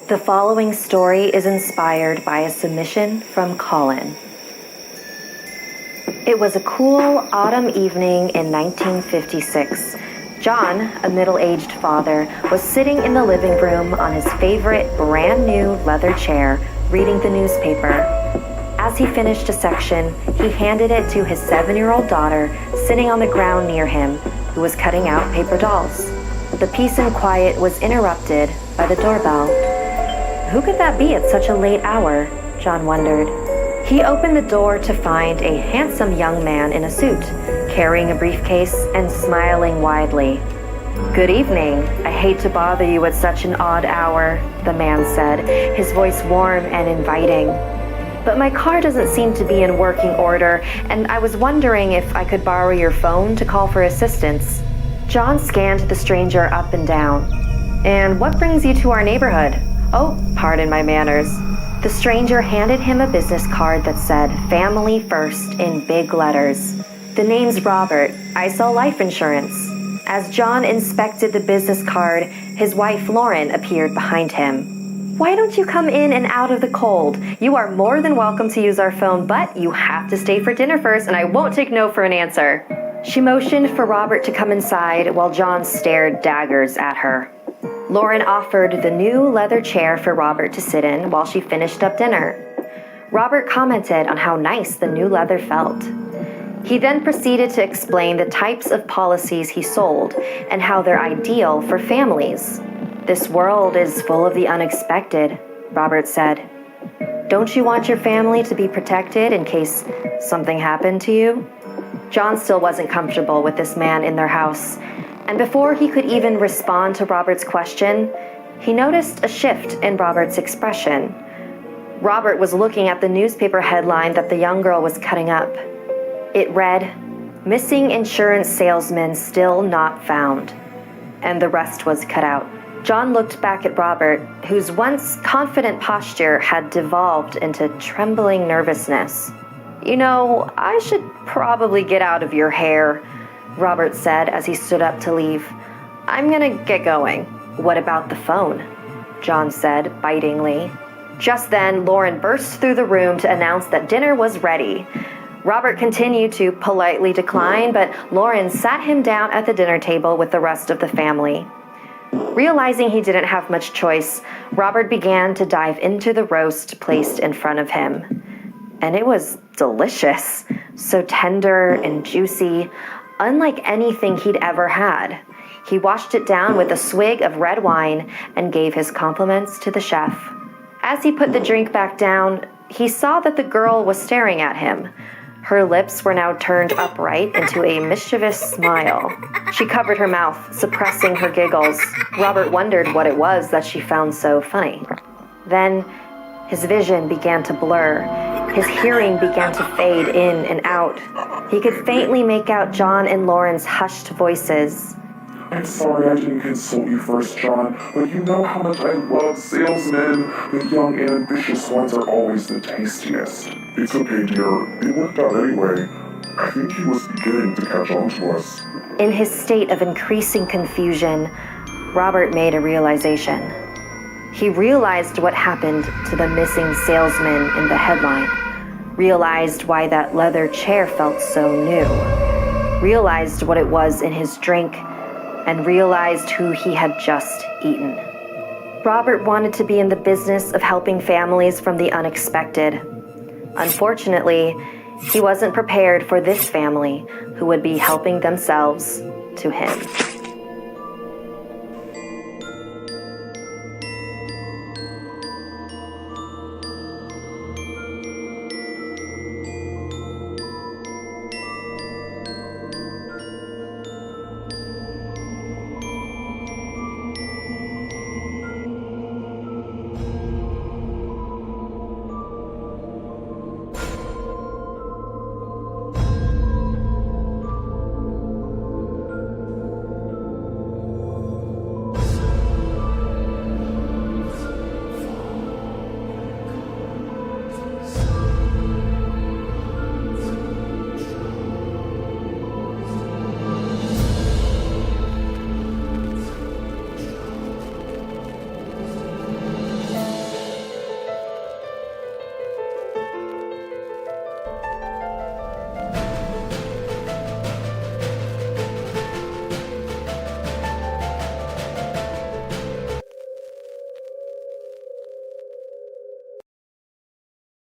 The following story is inspired by a submission from Colin. It was a cool autumn evening in 1956. John, a middle-aged father, was sitting in the living room on his favorite brand new leather chair, reading the newspaper. As he finished a section, he handed it to his 7-year-old daughter, sitting on the ground near him, who was cutting out paper dolls. The peace and quiet was interrupted by the doorbell. Who could that be at such a late hour? John wondered. He opened the door to find a handsome young man in a suit, carrying a briefcase and smiling widely. "Good evening. I hate to bother you at such an odd hour," the man said, his voice warm and inviting. "But my car doesn't seem to be in working order, and I was wondering if I could borrow your phone to call for assistance." John scanned the stranger up and down. "And what brings you to our neighborhood?" "Oh, pardon my manners." The stranger handed him a business card that said "Family First" in big letters. "The name's Robert. I sell life insurance." As John inspected the business card, his wife Lauren appeared behind him. "Why don't you come in and out of the cold? You are more than welcome to use our phone, but you have to stay for dinner first, and I won't take no for an answer." She motioned for Robert to come inside while John stared daggers at her. Lauren offered the new leather chair for Robert to sit in while she finished up dinner. Robert commented on how nice the new leather felt. He then proceeded to explain the types of policies he sold and how they're ideal for families. "This world is full of the unexpected," Robert said. "Don't you want your family to be protected in case something happened to you?" John still wasn't comfortable with this man in their house, and before he could even respond to Robert's question, he noticed a shift in Robert's expression. Robert was looking at the newspaper headline that the young girl was cutting up. It read, "Missing insurance salesman still not found," and the rest was cut out. John looked back at Robert, whose once confident posture had devolved into trembling nervousness. "You know, I should probably get out of your hair," Robert said as he stood up to leave. "I'm gonna get going." "What about the phone?" John said bitingly. Just then, Lauren burst through the room to announce that dinner was ready. Robert continued to politely decline, but Lauren sat him down at the dinner table with the rest of the family. Realizing he didn't have much choice, Robert began to dive into the roast placed in front of him. And it was delicious, so tender and juicy, unlike anything he'd ever had. He washed it down with a swig of red wine and gave his compliments to the chef. As he put the drink back down, he saw that the girl was staring at him. Her lips were now turned upright into a mischievous smile. She covered her mouth, suppressing her giggles. Robert wondered what it was that she found so funny. Then his vision began to blur. His hearing began to fade in and out. He could faintly make out John and Lauren's hushed voices. "I'm sorry I didn't consult you first, John, but you know how much I love salesmen. The young and ambitious ones are always the tastiest." "It's okay, dear. It worked out anyway. I think he was beginning to catch on to us." In his state of increasing confusion, Robert made a realization. He realized what happened to the missing salesman in the headline, realized why that leather chair felt so new, realized what it was in his drink, and realized who he had just eaten. Robert wanted to be in the business of helping families from the unexpected. Unfortunately, he wasn't prepared for this family who would be helping themselves to him.